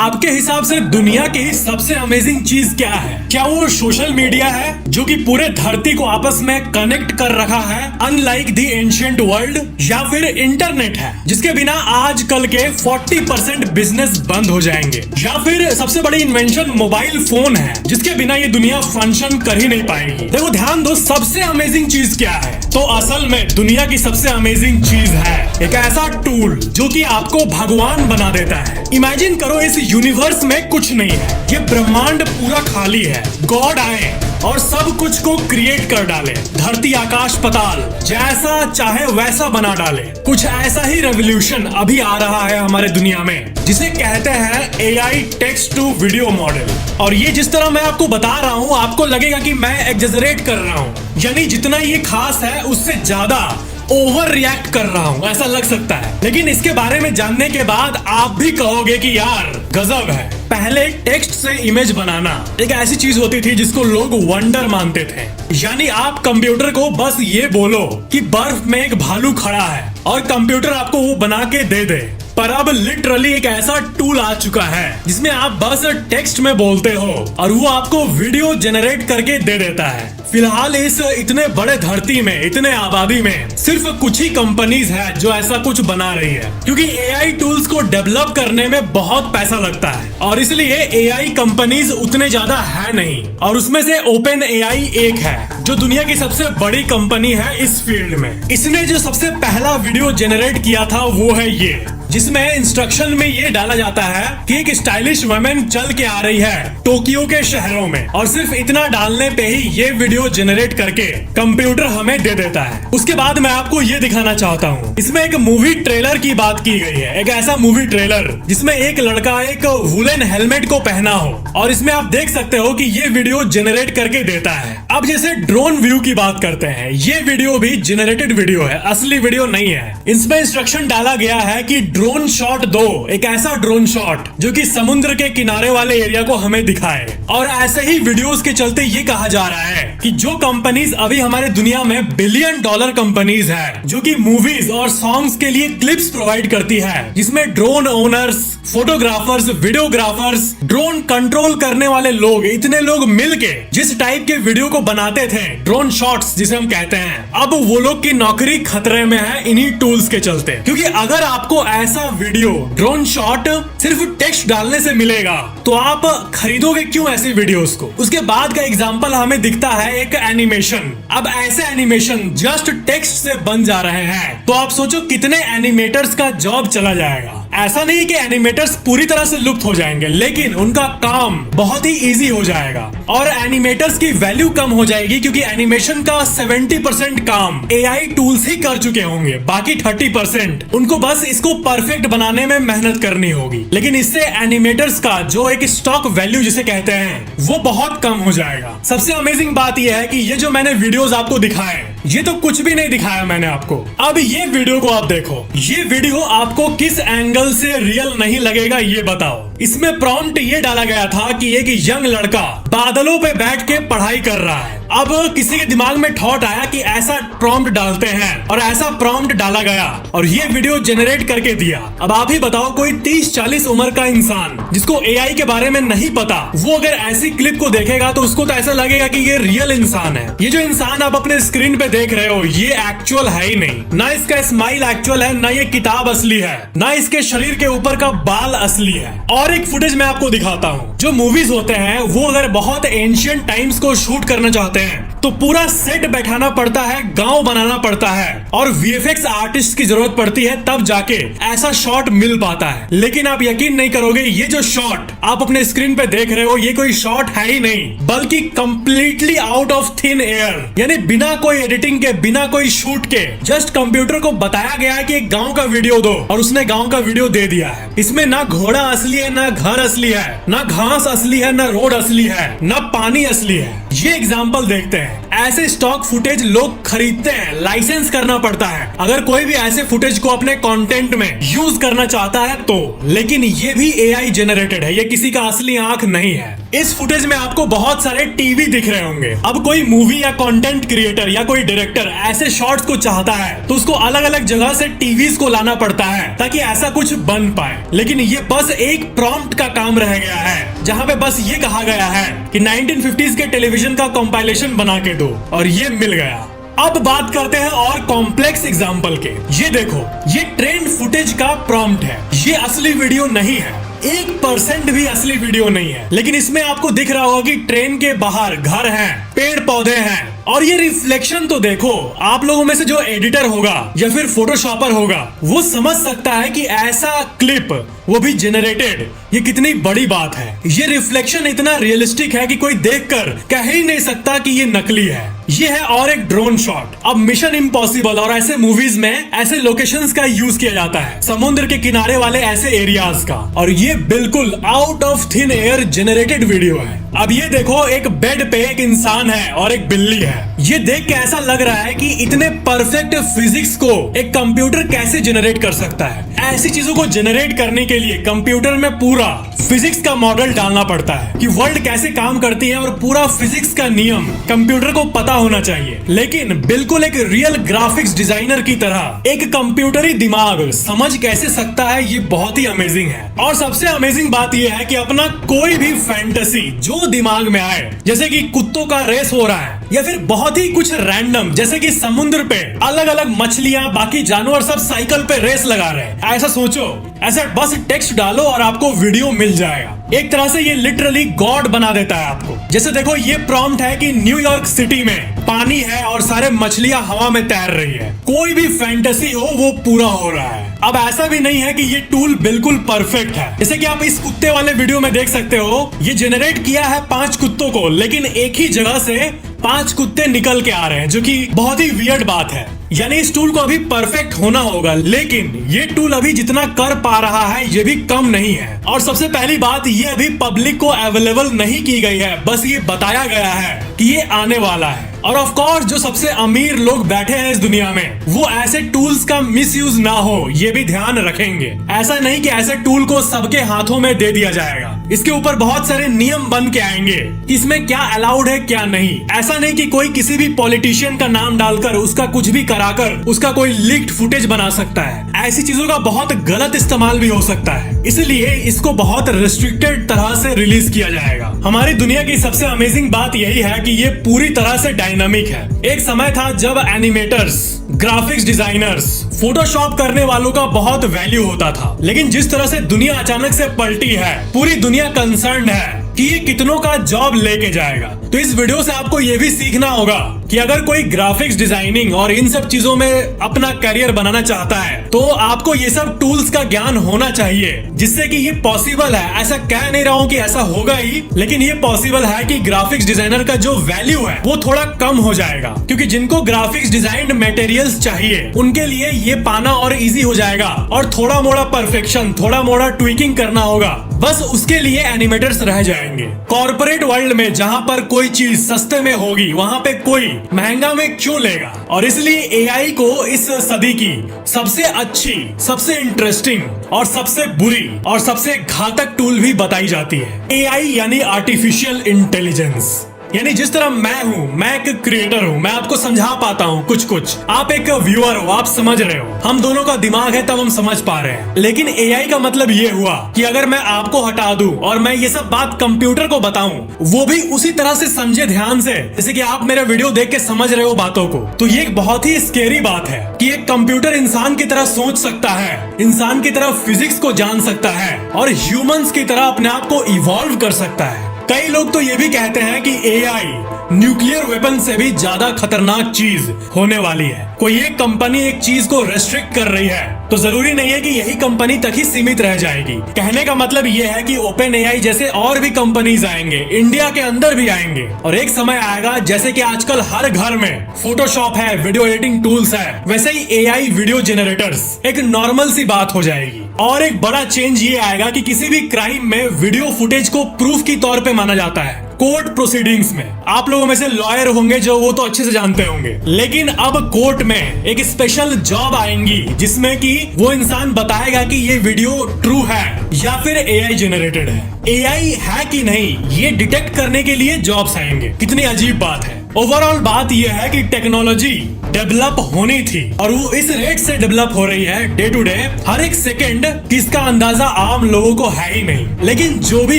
आपके हिसाब से दुनिया की सबसे अमेजिंग चीज क्या है? क्या वो सोशल मीडिया है जो कि पूरे धरती को आपस में कनेक्ट कर रखा है अनलाइक द एंशिएंट वर्ल्ड, या फिर इंटरनेट है जिसके बिना आजकल के 40% बिजनेस बंद हो जाएंगे, या फिर सबसे बड़ी इन्वेंशन मोबाइल फोन है जिसके बिना ये दुनिया फंक्शन कर ही नहीं पाएगी। देखो ध्यान दो, सबसे अमेजिंग चीज क्या है? तो असल में दुनिया की सबसे अमेजिंग चीज है एक ऐसा टूल जो कि आपको भगवान बना देता है। इमेजिन करो इस यूनिवर्स में कुछ नहीं है, ये ब्रह्मांड पूरा खाली है। गॉड आए और सब कुछ को क्रिएट कर डाले, धरती आकाश पताल जैसा चाहे वैसा बना डाले। कुछ ऐसा ही रेवोल्यूशन अभी आ रहा है हमारे दुनिया में जिसे कहते हैं AI text to video model. और ये जिस तरह मैं आपको बता रहा हूँ आपको लगेगा कि मैं एग्जेजरेट कर रहा हूँ, यानी जितना ये खास है उससे ज्यादा ओवर रिएक्ट कर रहा हूँ ऐसा लग सकता है। लेकिन इसके बारे में जानने के बाद आप भी कहोगे कि यार गजब है। पहले टेक्स्ट से इमेज बनाना एक ऐसी चीज होती थी जिसको लोग वंडर मानते थे, यानी आप कंप्यूटर को बस ये बोलो कि बर्फ में एक भालू खड़ा है और कंप्यूटर आपको वो बना के दे दे। पर अब लिटरली एक ऐसा टूल आ चुका है जिसमें आप बस टेक्स्ट में बोलते हो और वो आपको वीडियो जनरेट करके दे देता है। फिलहाल इस इतने बड़े धरती में, इतने आबादी में सिर्फ कुछ ही कंपनीज है जो ऐसा कुछ बना रही है, क्योंकि AI टूल्स को डेवलप करने में बहुत पैसा लगता है और इसलिए AI कंपनीज उतने ज्यादा है नहीं। और उसमें से ओपन AI एक है जो दुनिया की सबसे बड़ी कंपनी है इस फील्ड में। इसने जो सबसे पहला वीडियो जनरेट किया था वो है ये, जिसमें इंस्ट्रक्शन में ये डाला जाता है कि एक स्टाइलिश वुमेन चल के आ रही है टोक्यो के शहरों में, और सिर्फ इतना डालने पे ही ये वीडियो जनरेट करके कंप्यूटर हमें दे देता है। उसके बाद मैं आपको ये दिखाना चाहता हूँ, इसमें एक मूवी ट्रेलर की बात की गई है, एक ऐसा मूवी ट्रेलर जिसमें एक लड़का एक वुलन हेलमेट को पहना हो, और इसमें आप देख सकते हो कि ये वीडियो जनरेट करके देता है। अब जैसे ड्रोन व्यू की बात करते हैं, ये वीडियो भी जनरेटेड वीडियो है, असली वीडियो नहीं है। इसमें इंस्ट्रक्शन डाला गया है कि ड्रोन शॉट दो, एक ऐसा ड्रोन शॉट जो कि समुद्र के किनारे वाले एरिया को हमें दिखाए। और ऐसे ही वीडियोस के चलते ये कहा जा रहा है कि जो कंपनीज अभी हमारे दुनिया में बिलियन डॉलर कंपनीज है जो कि मूवीज और सॉन्ग्स के लिए क्लिप्स प्रोवाइड करती है, जिसमें drone owners, photographers, videographers, drone control करने वाले लोग, इतने लोग मिलके जिस टाइप के वीडियो को बनाते थे, ड्रोन शॉट्स जिसे हम कहते हैं, अब वो लोग की नौकरी खतरे में है इन्हीं टूल्स के चलते। क्योंकि अगर आपको ऐसा वीडियो ड्रोन शॉट सिर्फ टेक्स्ट डालने से मिलेगा तो आप खरीदोगे क्यों ऐसी वीडियोस को? उसके बाद का एग्जांपल हमें दिखता है एक एनिमेशन। अब ऐसे एनिमेशन जस्ट टेक्स्ट से बन जा रहे हैं, तो आप सोचो कितने एनिमेटर्स का जॉब चला जाएगा। ऐसा नहीं कि एनिमेटर्स पूरी तरह से लुप्त हो जाएंगे, लेकिन उनका काम बहुत ही इजी हो जाएगा और एनिमेटर्स की वैल्यू कम हो जाएगी, क्योंकि एनिमेशन का 70% काम AI टूल्स ही कर चुके होंगे, बाकी 30% उनको बस इसको परफेक्ट बनाने में मेहनत करनी होगी। लेकिन इससे एनिमेटर्स का जो एक स्टॉक वैल्यू जिसे कहते हैं वो बहुत कम हो जाएगा। सबसे अमेजिंग बात यह है कि ये जो मैंने वीडियोस आपको दिखाए, ये तो कुछ भी नहीं दिखाया मैंने आपको। अब ये वीडियो को आप देखो, ये वीडियो आपको किस एंगल से रियल नहीं लगेगा ये बताओ। इसमें प्रॉम्प्ट ये डाला गया था कि एक यंग लड़का बादलों पे बैठ के पढ़ाई कर रहा है। अब किसी के दिमाग में थॉट आया कि ऐसा प्रॉम्प्ट डालते हैं, और ऐसा प्रॉम्प्ट डाला गया और ये वीडियो जनरेट करके दिया। अब आप ही बताओ, कोई 30-40 उम्र का इंसान जिसको AI के बारे में नहीं पता, वो अगर ऐसी क्लिप को देखेगा तो उसको तो ऐसा लगेगा कि ये रियल इंसान है। ये जो इंसान आप अपने स्क्रीन पे देख रहे हो ये एक्चुअल है ही नहीं, ना इसका स्माइल एक्चुअल है, ना ये किताब असली है, ना इसके शरीर के ऊपर का बाल असली है। और एक फुटेज मैं आपको दिखाता हूँ। जो मूवीज होते हैं वो अगर बहुत एंशिएंट टाइम्स को शूट करना चाहते हैं तो पूरा सेट बैठाना पड़ता है, गांव बनाना पड़ता है और VFX आर्टिस्ट की जरूरत पड़ती है, तब जाके ऐसा शॉट मिल पाता है। लेकिन आप यकीन नहीं करोगे, ये जो शॉट आप अपने स्क्रीन पे देख रहे हो ये कोई शॉट है ही नहीं, बल्कि completely out of thin air, यानी बिना कोई एडिटिंग के, बिना कोई शूट के, जस्ट कंप्यूटर को बताया गया है कि एक गांव का वीडियो दो और उसने गांव का वीडियो दे दिया है। इसमें ना घोड़ा असली है, ना घर असली है, ना घास असली है, ना रोड असली है, ना पानी असली है। ये एग्जाम्पल देखते हैं। ऐसे स्टॉक फुटेज लोग खरीदते हैं, लाइसेंस करना पड़ता है अगर कोई भी ऐसे फुटेज को अपने कंटेंट में यूज करना चाहता है तो। लेकिन ये भी एआई जनरेटेड है, ये किसी का असली आंख नहीं है। इस फुटेज में आपको बहुत सारे टीवी दिख रहे होंगे। अब कोई मूवी या कंटेंट क्रिएटर या कोई डायरेक्टर ऐसे शॉट्स को चाहता है तो उसको अलग अलग जगह से टीवीज को लाना पड़ता है ताकि ऐसा कुछ बन पाए। लेकिन ये बस एक प्रॉम्प्ट का काम रह गया है, जहाँ पे बस ये कहा गया है कि 1950s के टेलीविजन का कंपाइलेशन बना के दो, और ये मिल गया। अब बात करते हैं और कॉम्प्लेक्स एग्जाम्पल के। ये देखो, ये ट्रेंड फुटेज का प्रॉम्प्ट है, ये असली वीडियो नहीं है, 1% भी असली वीडियो नहीं है। लेकिन इसमें आपको दिख रहा होगा कि ट्रेन के बाहर घर हैं, पेड़ पौधे हैं, और ये रिफ्लेक्शन तो देखो। आप लोगों में से जो एडिटर होगा या फिर फोटोशॉपर होगा वो समझ सकता है कि ऐसा क्लिप, वो भी जनरेटेड, ये कितनी बड़ी बात है। ये रिफ्लेक्शन इतना रियलिस्टिक है कि कोई देखकर कह ही नहीं सकता कि ये नकली है। ये है और एक ड्रोन शॉट। अब मिशन इम्पॉसिबल और ऐसे मूवीज में ऐसे लोकेशंस का यूज किया जाता है, समुद्र के किनारे वाले ऐसे एरियाज का, और ये बिल्कुल out of thin air generated video है। अब ये देखो, एक बेड पे एक इंसान है और एक बिल्ली है। ये देख के ऐसा लग रहा है कि इतने परफेक्ट फिजिक्स को एक कंप्यूटर कैसे जनरेट कर सकता है। ऐसी चीजों को जनरेट करने के लिए कंप्यूटर में पूरा फिजिक्स का मॉडल डालना पड़ता है कि वर्ल्ड कैसे काम करती है, और पूरा फिजिक्स का नियम कंप्यूटर को पता होना चाहिए। लेकिन बिल्कुल एक रियल ग्राफिक्स डिजाइनर की तरह एक कंप्यूटरी दिमाग समझ कैसे सकता है, ये बहुत ही अमेजिंग है। और सबसे अमेजिंग बात यह है कि अपना कोई भी फैंटेसी जो दिमाग में आए, जैसे कि कुत्तों का रेस हो रहा है या फिर बहुत ही कुछ रैंडम, जैसे कि समुद्र पे अलग अलग मछलियां, बाकी जानवर सब साइकिल पे रेस लगा रहे हैं, ऐसा सोचो, ऐसा बस टेक्स्ट डालो और आपको वीडियो मिल जाएगा। एक तरह से ये लिटरली गॉड बना देता है आपको। जैसे देखो, ये प्रॉम्प्ट है कि न्यूयॉर्क सिटी में पानी है और सारे मछलियां हवा में तैर रही है। कोई भी फैंटेसी हो वो पूरा हो रहा है। अब ऐसा भी नहीं है कि ये टूल बिल्कुल परफेक्ट है। जैसे कि आप इस कुत्ते वाले वीडियो में देख सकते हो, ये जनरेट किया है 5 कुत्तों को, लेकिन एक ही जगह से 5 कुत्ते निकल के आ रहे हैं, जो कि बहुत ही वियर्ड बात है। यानी इस टूल को अभी परफेक्ट होना होगा, लेकिन ये टूल अभी जितना कर पा रहा है ये भी कम नहीं है। और सबसे पहली बात, ये अभी पब्लिक को अवेलेबल नहीं की गई है, बस ये बताया गया है कि ये आने वाला है। और ऑफ कोर्स जो सबसे अमीर लोग बैठे हैं इस दुनिया में, वो ऐसे टूल्स का मिसयूज ना हो ये भी ध्यान रखेंगे। ऐसा नहीं कि ऐसे टूल को सबके हाथों में दे दिया जाएगा। इसके ऊपर बहुत सारे नियम बन के आएंगे, इसमें क्या अलाउड है क्या नहीं। ऐसा नहीं कि कोई किसी भी पॉलिटिशियन का नाम डालकर उसका कुछ भी कराकर उसका कोई लीक्ड फुटेज बना सकता है। ऐसी चीजों का बहुत गलत इस्तेमाल भी हो सकता है, इसलिए इसको बहुत रिस्ट्रिक्टेड तरह से रिलीज किया जाएगा। हमारी दुनिया की सबसे अमेजिंग बात यही है कि ये पूरी तरह से डायनामिक है। एक समय था जब एनिमेटर्स, ग्राफिक्स डिजाइनर्स, फोटोशॉप करने वालों का बहुत वैल्यू होता था, लेकिन जिस तरह से दुनिया अचानक से पलटी है, पूरी दुनिया कंसर्न्ड है कि ये कितनों का जॉब लेके जाएगा। तो इस वीडियो से आपको ये भी सीखना होगा कि अगर कोई ग्राफिक्स डिजाइनिंग और इन सब चीजों में अपना करियर बनाना चाहता है तो आपको ये सब टूल्स का ज्ञान होना चाहिए, जिससे कि ये पॉसिबल है। ऐसा कह नहीं रहा हूँ कि ऐसा होगा ही, लेकिन ये पॉसिबल है कि ग्राफिक्स डिजाइनर का जो वैल्यू है वो थोड़ा कम हो जाएगा, क्योंकि जिनको ग्राफिक्स डिजाइन मटेरियल्स चाहिए उनके लिए ये पाना और इजी हो जाएगा। और थोड़ा मोड़ा परफेक्शन, थोड़ा मोड़ा ट्विकिंग करना होगा, बस उसके लिए एनिमेटर्स रह जाएंगे। कॉर्पोरेट वर्ल्ड में जहाँ पर कोई चीज सस्ते में होगी, वहाँ पे कोई महंगा में क्यों लेगा। और इसलिए एआई को इस सदी की सबसे अच्छी, सबसे इंटरेस्टिंग और सबसे बुरी और सबसे घातक टूल भी बताई जाती है। एआई यानी आर्टिफिशियल इंटेलिजेंस। यानी जिस तरह मैं हूँ, मैं एक क्रिएटर हूँ, मैं आपको समझा पाता हूँ कुछ कुछ, आप एक व्यूअर हो, आप समझ रहे हो, हम दोनों का दिमाग है तब हम समझ पा रहे हैं। लेकिन एआई का मतलब ये हुआ कि अगर मैं आपको हटा दूं और मैं ये सब बात कंप्यूटर को बताऊं, वो भी उसी तरह से समझे ध्यान से, जैसे कि आप मेरा वीडियो देख के समझ रहे हो बातों को, तो ये एक बहुत ही स्केरी बात है कि एक कंप्यूटर इंसान की तरह सोच सकता है, इंसान की तरह फिजिक्स को जान सकता है और ह्यूमंस की तरह अपने आप को इवॉल्व कर सकता है। कई लोग तो ये भी कहते हैं कि एआई न्यूक्लियर वेपन से भी ज्यादा खतरनाक चीज होने वाली है। कोई एक कंपनी एक चीज को रेस्ट्रिक्ट कर रही है तो जरूरी नहीं है कि यही कंपनी तक ही सीमित रह जाएगी। कहने का मतलब ये है कि ओपन एआई जैसे और भी कंपनीज आएंगे, इंडिया के अंदर भी आएंगे, और एक समय आएगा जैसे कि आजकल हर घर में फोटोशॉप है, वीडियो एडिटिंग टूल्स है, वैसे ही एआई वीडियो जनरेटर्स एक नॉर्मल सी बात हो जाएगी। और एक बड़ा चेंज ये आएगा कि किसी भी क्राइम में वीडियो फुटेज को प्रूफ की तौर पे माना जाता है। कोर्ट प्रोसीडिंग्स में। आप लोगों में से लॉयर होंगे जो वो तो अच्छे से जानते होंगे, लेकिन अब कोर्ट में एक स्पेशल जॉब आएंगी जिसमें कि वो इंसान बताएगा कि ये वीडियो ट्रू है या फिर एआई जेनरेटेड है। एआई है कि नहीं ये डिटेक्ट करने के लिए जॉब्स आएंगे। कितनी अजीब बात है। ओवरऑल बात यह है कि टेक्नोलॉजी डेवलप होनी थी और वो इस रेट से डेवलप हो रही है डे टू डे, हर एक सेकंड, किसका अंदाजा आम लोगों को है ही नहीं। लेकिन जो भी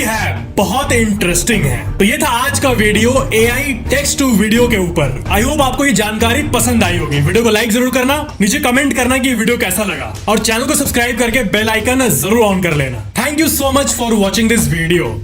है बहुत इंटरेस्टिंग है। तो ये था आज का video AI text to video के ऊपर। आई होप आपको ये जानकारी पसंद आई होगी। वीडियो को लाइक जरूर करना, नीचे कमेंट करना कि ये वीडियो कैसा लगा और चैनल को सब्सक्राइब करके बेल आइकन जरूर ऑन कर लेना। Thank you so much for watching this video.